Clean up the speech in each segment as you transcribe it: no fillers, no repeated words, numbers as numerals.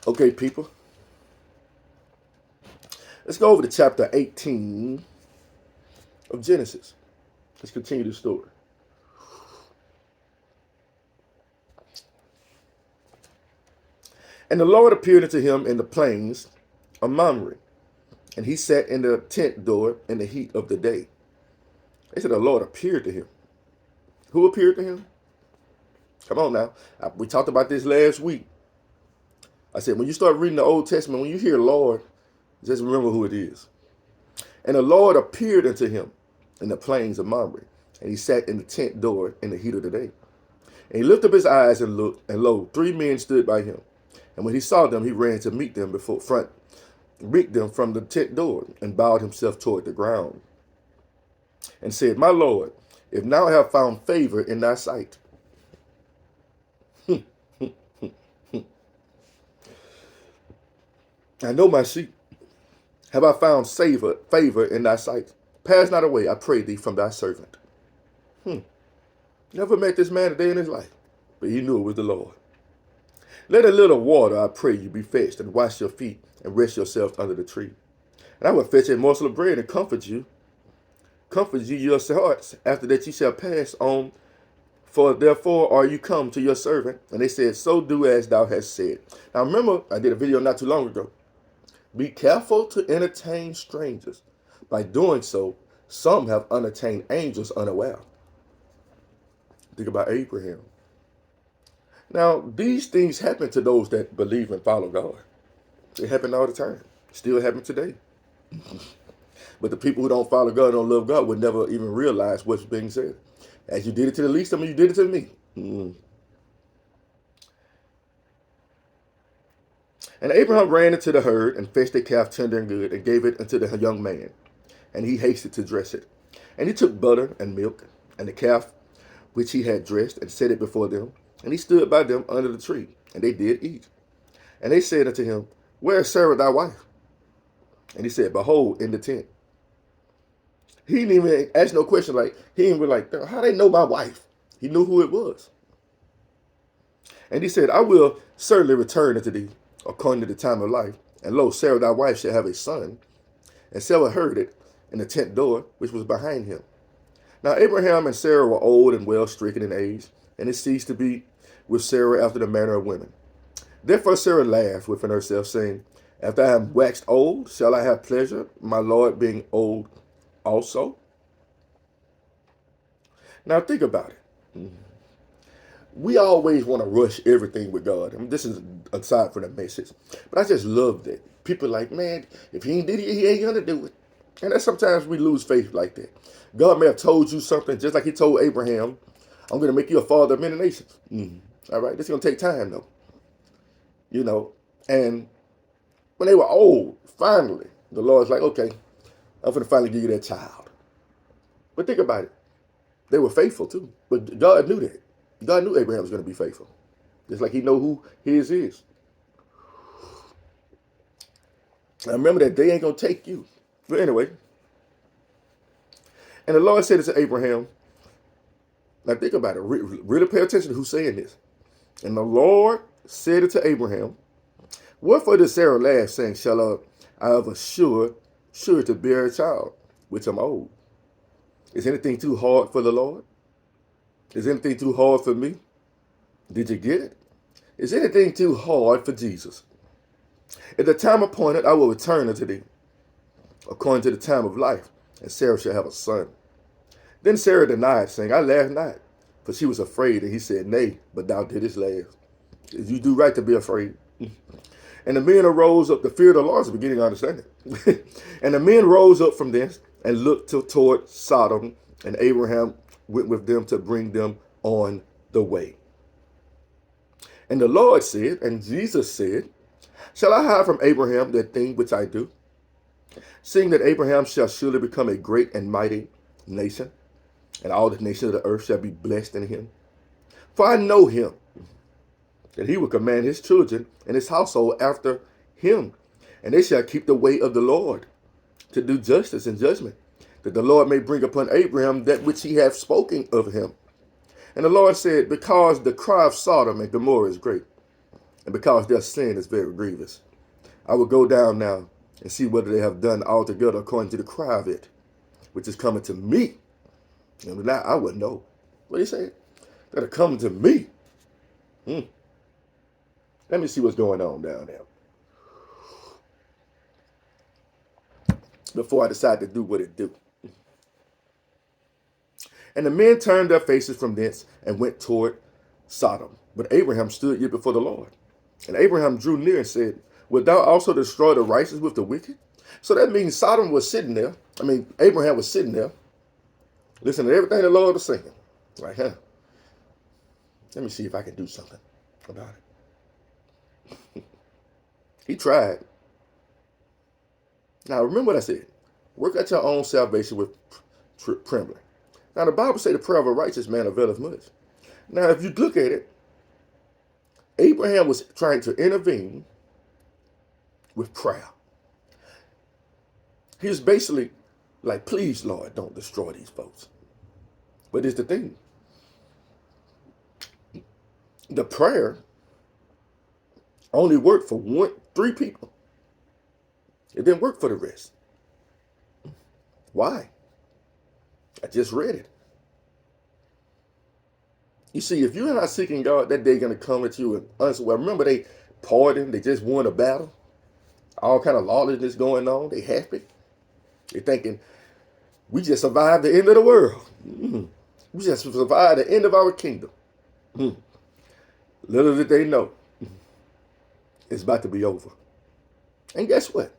Okay, people, let's go over to chapter 18 of Genesis. Let's continue the story. And the Lord appeared unto him in the plains of Mamre, and he sat in the tent door in the heat of the day. They said the Lord appeared to him. Who appeared to him? Come on now. We talked about this last week. I said, when you start reading the Old Testament, when you hear Lord, just remember who it is. And the Lord appeared unto him in the plains of Mamre, and he sat in the tent door in the heat of the day. And he lifted up his eyes and looked, and lo, 3 men stood by him. And when he saw them, he ran to meet them from the tent door, and bowed himself toward the ground, and said, My Lord, if now I have found favor in thy sight. I know my sheep. Have I found favor in thy sight? Pass not away, I pray thee, from thy servant. Never met this man a day in his life, but he knew it was the Lord. Let a little water, I pray you, be fetched, and wash your feet, and rest yourselves under the tree. And I will fetch a morsel of bread and comfort you your hearts, after that ye shall pass on. For therefore are you come to your servant. And they said, So do as thou hast said. Now remember, I did a video not too long ago. Be careful to entertain strangers. By doing so, some have entertained angels unaware. Think about Abraham. Now, these things happen to those that believe and follow God. They happen all the time. Still happen today. But the people who don't follow God, don't love God, would never even realize what's being said. As you did it to the least of them, you did it to me. And Abraham ran into the herd and fetched a calf tender and good, and gave it unto the young man. And he hasted to dress it. And he took butter and milk, and the calf which he had dressed, and set it before them. And he stood by them under the tree, and they did eat. And they said unto him, Where is Sarah thy wife? And he said, Behold, in the tent. He didn't even ask no question. He didn't be like, how they know my wife? He knew who it was. And he said, I will certainly return unto thee according to the time of life. And lo, Sarah thy wife shall have a son. And Sarah heard it in the tent door, which was behind him. Now Abraham and Sarah were old and well stricken in age, and it ceased to be with Sarah after the manner of women. Therefore Sarah laughed within herself, saying, After I am waxed old, shall I have pleasure, my Lord being old also? Now think about it. We always want to rush everything with God. I mean, this is aside from the message. But I just love that. People are like, man, if he ain't did it, he ain't going to do it. And that sometimes we lose faith like that. God may have told you something, just like he told Abraham, I'm going to make you a father of many nations. All right, this is going to take time, though. And when they were old, finally, the Lord's like, okay, I'm going to finally give you that child. But think about it. They were faithful, too. But God knew that. God knew Abraham was going to be faithful. Just like he know who his is. Now remember that they ain't going to take you. But anyway. And the Lord said to Abraham, now think about it. Really pay attention to who's saying this. And the Lord said it to Abraham, Wherefore did Sarah laugh, saying, Shall I have a sure to bear a child, which I'm old? Is anything too hard for the Lord? Is anything too hard for me? Did you get it? Is anything too hard for Jesus? At the time appointed, I will return unto thee, according to the time of life, and Sarah shall have a son. Then Sarah denied, saying, I laugh not, for she was afraid. And he said, Nay, but thou didst laugh. You do right to be afraid. And the men arose up. The fear of the Lord is beginning to understand it. And the men rose up from thence and looked toward Sodom, and Abraham went with them to bring them on the way. And the Lord said, and Jesus said, Shall I hide from Abraham that thing which I do? Seeing that Abraham shall surely become a great and mighty nation, and all the nations of the earth shall be blessed in him. For I know him, that he will command his children and his household after him, and they shall keep the way of the Lord, to do justice and judgment, that the Lord may bring upon Abraham that which he hath spoken of him. And the Lord said, Because the cry of Sodom and Gomorrah is great, and because their sin is very grievous. I will go down now and see whether they have done altogether according to the cry of it, which is coming to me. And now I would know. What he said? That are coming to me. Let me see what's going on down there before I decide to do what it do. And the men turned their faces from thence and went toward Sodom. But Abraham stood yet before the Lord. And Abraham drew near and said, wilt thou also destroy the righteous with the wicked? So that means Sodom was sitting there. Abraham was sitting there, listening to everything the Lord was saying. Like, let me see if I can do something about it. He tried. Now, remember what I said. Work out your own salvation with trembling. Now, the Bible says the prayer of a righteous man availeth much. Now, if you look at it, Abraham was trying to intervene with prayer. He was basically like, please, Lord, don't destroy these folks. But it's the thing. The prayer only worked for 3 people. It didn't work for the rest. Why? I just read it. You see, if you're not seeking God, that day going to come at you and answer. Well, remember they partying, they just won a battle. All kind of lawlessness going on. They happy. They thinking, we just survived the end of the world. We just survived the end of our kingdom. Little did they know, it's about to be over. And guess what?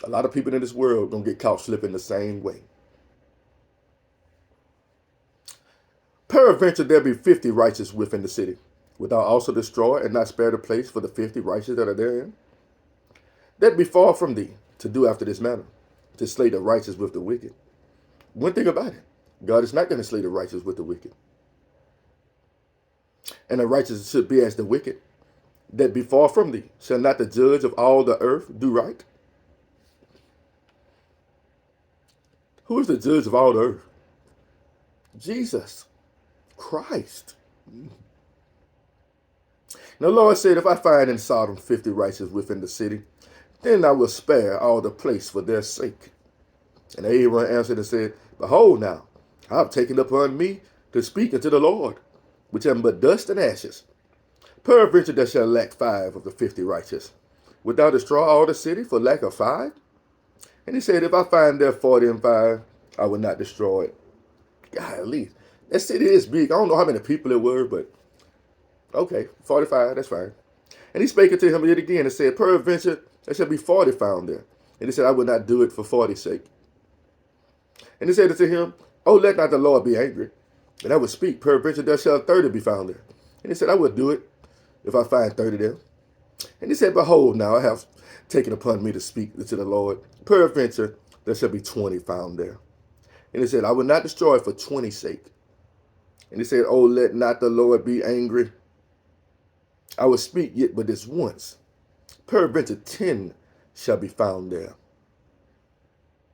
A lot of people in this world are going to get caught slipping the same way. Peradventure there be 50 righteous within the city. Wilt thou also destroy and not spare the place for the 50 righteous that are therein? That be far from thee to do after this manner, to slay the righteous with the wicked. One thing about it, God is not going to slay the righteous with the wicked. And the righteous should be as the wicked. That be far from thee. Shall not the judge of all the earth do right? Who is the judge of all the earth? Jesus Christ. Now the Lord said, if I find in Sodom 50 righteous within the city, then I will spare all the place for their sake. And Abraham answered and said, behold now, I have taken upon me to speak unto the Lord, which am but dust and ashes. Peradventure there shall lack 5 of the 50 righteous. Wilt thou destroy all the city for lack of 5? And he said, if I find there 40 and 5, I will not destroy it. Golly, that city is big. I don't know how many people it were, but okay, 45, that's fine. And he spake unto him yet again and said, peradventure there shall be 40 found there. And he said, I will not do it for 40's sake. And he said unto him, oh, let not the Lord be angry. And I would speak, peradventure there shall 30 be found there. And he said, I will do it if I find 30 there. And he said, behold, now I have taken upon me to speak to the Lord. Peradventure there shall be 20 found there. And he said, I will not destroy it for 20's sake. And he said, oh, let not the Lord be angry. I will speak yet but this once. Peradventure 10 shall be found there.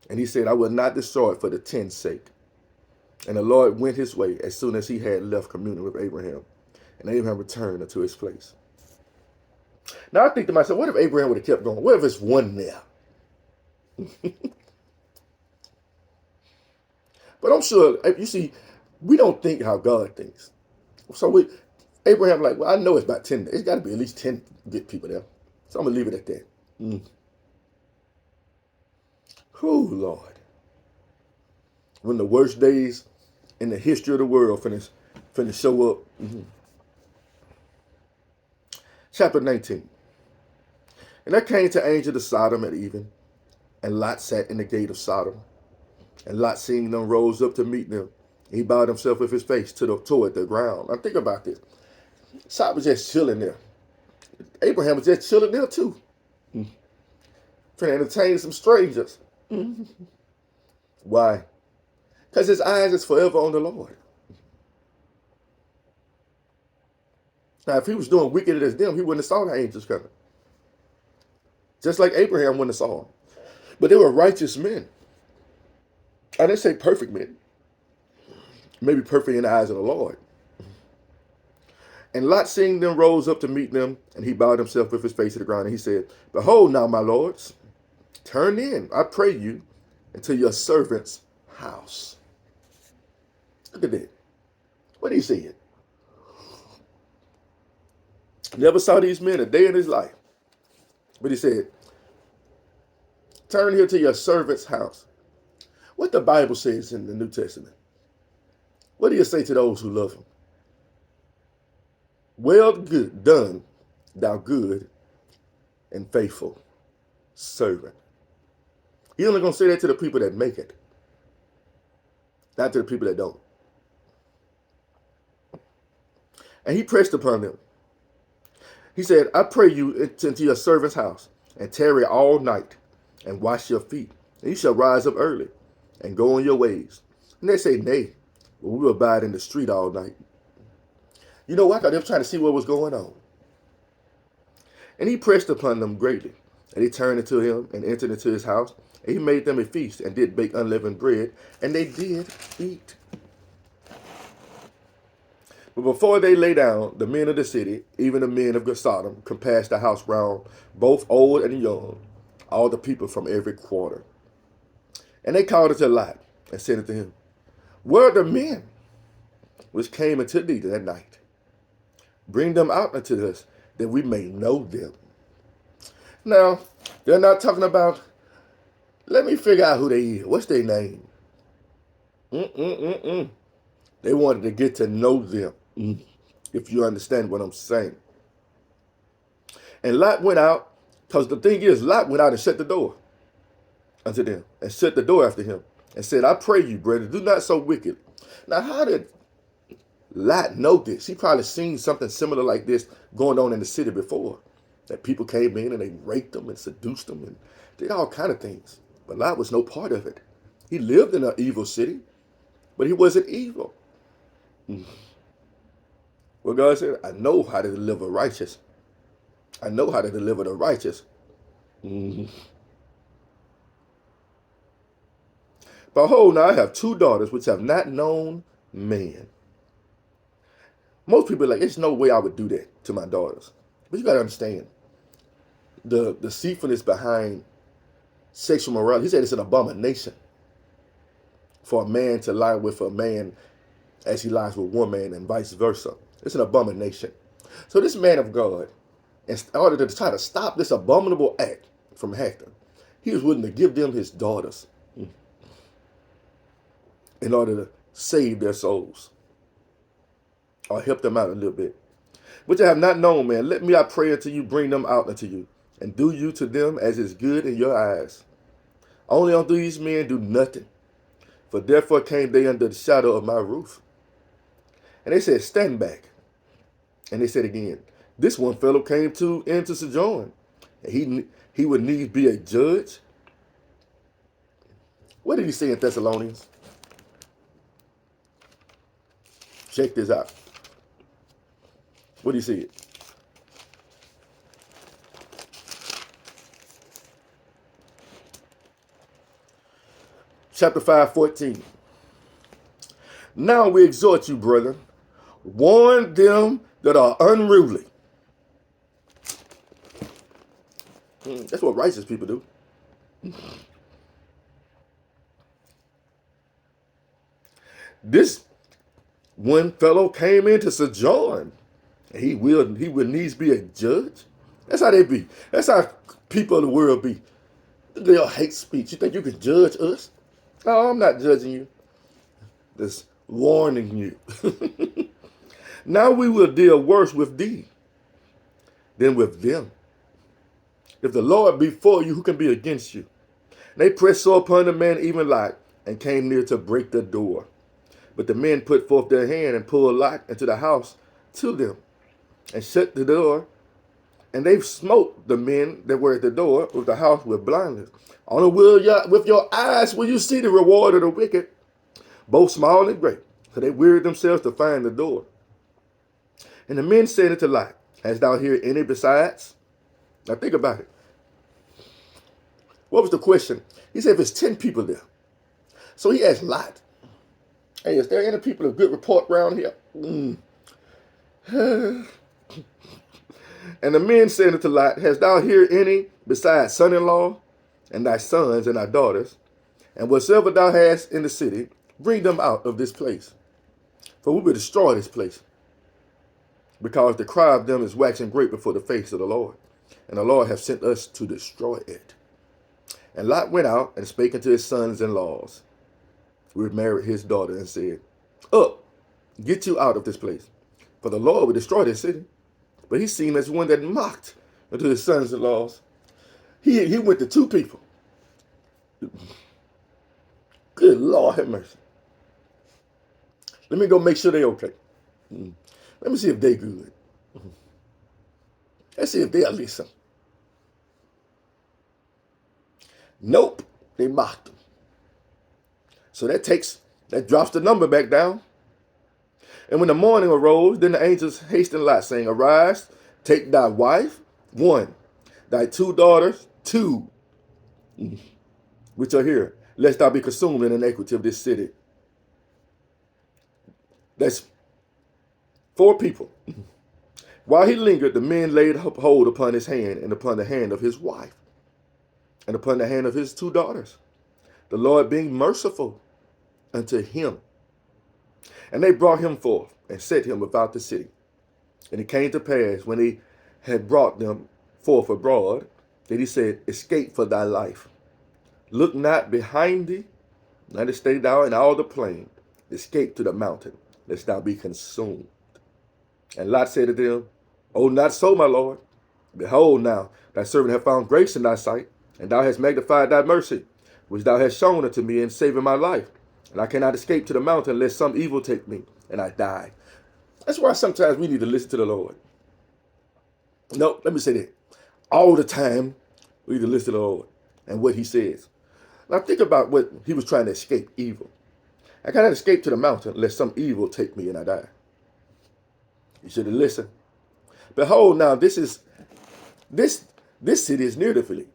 And he said, I will not destroy it for the 10's sake. And the Lord went his way as soon as he had left communion with Abraham. And Abraham returned unto his place. Now I think to myself, what if Abraham would have kept going? What if it's one there? But I'm sure, you see, we don't think how God thinks. So Abraham like, well, I know it's about 10. It's got to be at least 10 good people there. So I'm going to leave it at that. Whew, Lord. When the worst days in the history of the world finna show up. Chapter 19. And there came to angel to Sodom at even, and Lot sat in the gate of Sodom. And Lot, seeing them, rose up to meet them. He bowed himself with his face toward the ground. Now think about this. Sodom was just chilling there. Abraham was just chilling there too. Trying to entertain some strangers. Why? Because his eyes is forever on the Lord. Now, if he was doing wicked as them, he wouldn't have saw the angels coming. Just like Abraham wouldn't have saw them. But they were righteous men. I didn't say perfect men. Maybe perfect in the eyes of the Lord. And Lot, seeing them, rose up to meet them, and he bowed himself with his face to the ground, and he said, Behold now, my lords, turn in, I pray you, into your servant's house. Look at that. What he said. Never saw these men a day in his life. But he said, turn here to your servant's house. What the Bible says in the New Testament. What do you say to those who love him? Well good done, thou good and faithful servant. He's only going to say that to the people that make it, not to the people that don't. And he pressed upon them. He said, I pray you into your servant's house, and tarry all night, and wash your feet. And you shall rise up early, and go on your ways. And they say, Nay, we will abide in the street all night. You know what? They were trying to see what was going on. And he pressed upon them greatly. And they turned into him, and entered into his house. And he made them a feast, and did bake unleavened bread. And they did eat. But before they lay down, the men of the city, even the men of Sodom, compassed the house round, both old and young, all the people from every quarter. And they called unto Lot, and said unto him, Where are the men which came unto thee that night? Bring them out unto us, that we may know them. Now, they're not talking about, let me figure out who they is. What's their name? They wanted to get to know them, if you understand what I'm saying. And Lot went out, because the thing is, Lot went out and shut the door unto them, and shut the door after him, and said, I pray you, brethren, do not so wicked. Now, how did Lot know this? He probably seen something similar like this going on in the city before, that people came in and they raped them and seduced them and did all kind of things. But Lot was no part of it. He lived in an evil city, but he wasn't evil. Well, God said, I know how to deliver righteous. I know how to deliver the righteous. Behold, now I have two daughters which have not known man. Most people are like, there's no way I would do that to my daughters. But you got to understand, the deceitfulness behind sexual morality. He said it's an abomination for a man to lie with a man as he lies with one man and vice versa. It's an abomination. So this man of God, in order to try to stop this abominable act from happening, he was willing to give them his daughters in order to save their souls or help them out a little bit. Which I have not known, man. Let me, I pray unto you, bring them out unto you, and do you to them as is good in your eyes. Only unto these men do nothing, for therefore came they under the shadow of my roof. And they said, stand back. And they said again, this one fellow came into sojourn, and he would needs be a judge. What did he say in Thessalonians? Check this out. What did he say? Chapter 5:14. Now we exhort you, brethren, warn them that are unruly. That's what righteous people do. This one fellow came in to sojourn. He will needs be a judge. That's how they be. That's how people of the world be. They'll hate speech. You think you can judge us? No, I'm not judging you. Just warning you. Now we will deal worse with thee than with them. If the Lord be for you, who can be against you? And they pressed so upon the man even Lot, and came near to break the door. But the men put forth their hand and pulled Lot into the house to them, and shut the door. And they smote the men that were at the door of the house with blindness. Only with your eyes will you see the reward of the wicked, both small and great. So they wearied themselves to find the door. And the men said unto Lot, hast thou here any besides? Now think about it. What was the question? He said, if it's 10 people there. So he asked Lot, hey, is there any people of good report around here? And the men said unto Lot, Hast thou here any besides son-in-law, and thy sons and thy daughters? And whatsoever thou hast in the city, bring them out of this place. For we will destroy this place, because the cry of them is waxing great before the face of the Lord. And the Lord hath sent us to destroy it. And Lot went out and spake unto his sons-in-laws, who had married his daughter, and said, Up, get you out of this place, for the Lord will destroy this city. But he seemed as one that mocked unto his sons-in-laws. He went to two people. Good Lord have mercy. Let me go make sure they okay. Let me see if they good. Let's see if they'll listen. Nope, they mocked him. So that drops the number back down. And when the morning arose, then the angels hastened Lot, saying, Arise, take thy wife, one, thy two daughters, two, which are here, lest thou be consumed in the iniquity of this city. That's 4 people. While he lingered, the men laid hold upon his hand, and upon the hand of his wife, and upon the hand of his 2 daughters, the Lord being merciful unto him. And they brought him forth, and set him without the city. And it came to pass, when he had brought them forth abroad, that he said, Escape for thy life. Look not behind thee, neither stay thou in all the plain. Escape to the mountain, lest thou be consumed. And Lot said to them, Oh, not so, my Lord. Behold, now thy servant hath found grace in thy sight, and thou hast magnified thy mercy, which thou hast shown unto me in saving my life. And I cannot escape to the mountain, lest some evil take me, and I die. That's why sometimes we need to listen to the Lord. No, let me say that. All the time, we need to listen to the Lord and what he says. Now think about what he was trying to escape evil. I cannot escape to the mountain, lest some evil take me and I die. You should have listened. Behold, now this city is near to Philip,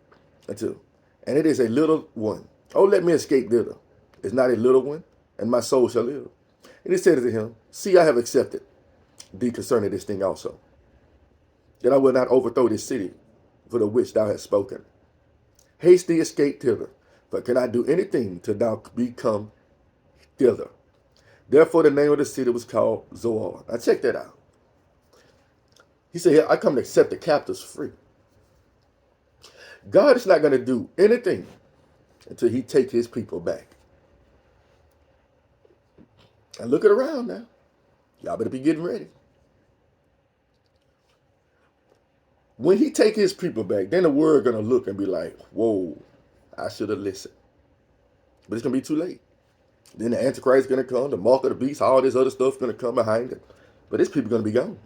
and it is a little one. Oh, let me escape thither. It's not a little one, and my soul shall live. And he said to him, See, I have accepted thee concerning this thing also, that I will not overthrow this city for the which thou hast spoken. Haste thee, escape thither, for cannot do anything till thou be come thither. Therefore the name of the city was called Zoar. Now check that out. He said, I come to set the captives free. God is not going to do anything until he take his people back. And look it around now. Y'all better be getting ready. When he take his people back, then the world going to look and be like, whoa, I should have listened. But it's going to be too late. Then the Antichrist is going to come, the mark of the beast, all this other stuff going to come behind it. But his people are going to be gone.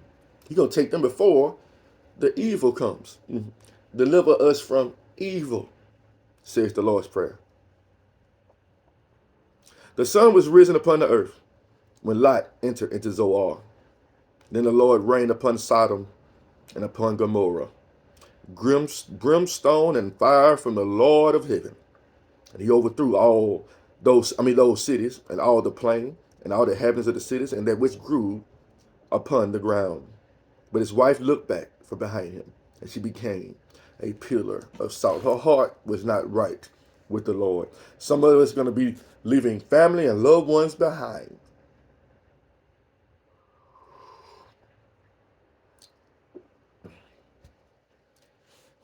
He's going to take them before the evil comes. Deliver us from evil, says the Lord's Prayer. The sun was risen upon the earth when Lot entered into Zoar. Then the Lord rained upon Sodom and upon Gomorrah brimstone and fire from the Lord of heaven. And he overthrew all those cities, and all the plain, and all the inhabitants of the cities, and that which grew upon the ground. But his wife looked back from behind him, and she became a pillar of salt. Her heart was not right with the Lord. Some of us are going to be leaving family and loved ones behind.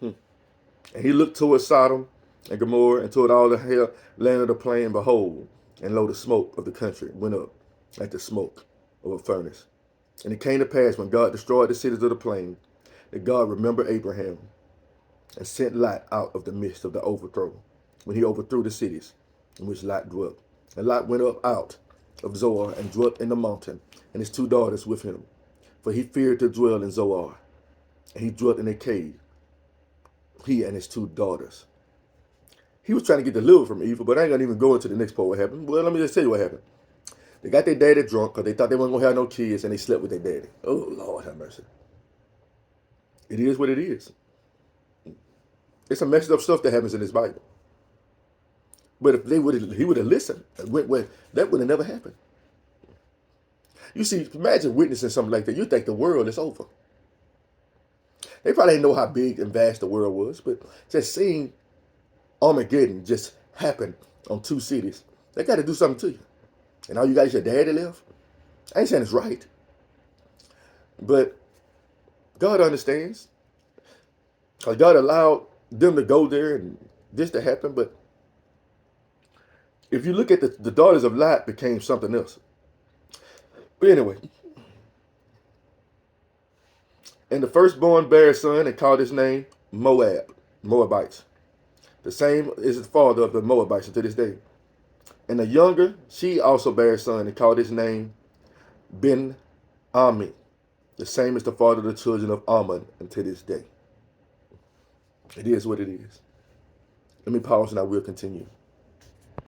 And he looked toward Sodom and Gomorrah, and toward all the land of the plain, and behold, and lo, the smoke of the country went up like the smoke of a furnace. And it came to pass, when God destroyed the cities of the plain, that God remembered Abraham, and sent Lot out of the midst of the overthrow, when he overthrew the cities in which Lot dwelt. And Lot went up out of Zoar, and dwelt in the mountain, and his 2 daughters with him. For he feared to dwell in Zoar, and he dwelt in a cave, he and his 2 daughters. He was trying to get delivered from evil, but I ain't going to even go into the next part what happened. Well, let me just tell you what happened. They got their daddy drunk because they thought they weren't going to have no kids, and they slept with their daddy. Oh, Lord have mercy. It is what it is. It's some messed up stuff that happens in this Bible. But if he would have listened and went where, that would have never happened. You see, imagine witnessing something like that. You think the world is over. They probably didn't know how big and vast the world was, but just seeing Armageddon just happen on two cities, they got to do something to you. And all you got is your daddy left. I ain't saying it's right, but God understands. Because God allowed them to go there and this to happen. But if you look at the daughters of Lot became something else. But anyway, and the firstborn bare a son and called his name Moab, Moabites. The same is the father of the Moabites to this day. And the younger, she also bare a son and called his name Ben Ami. The same is the father of the children of Ammon unto this day. It is what it is. Let me pause and I will continue.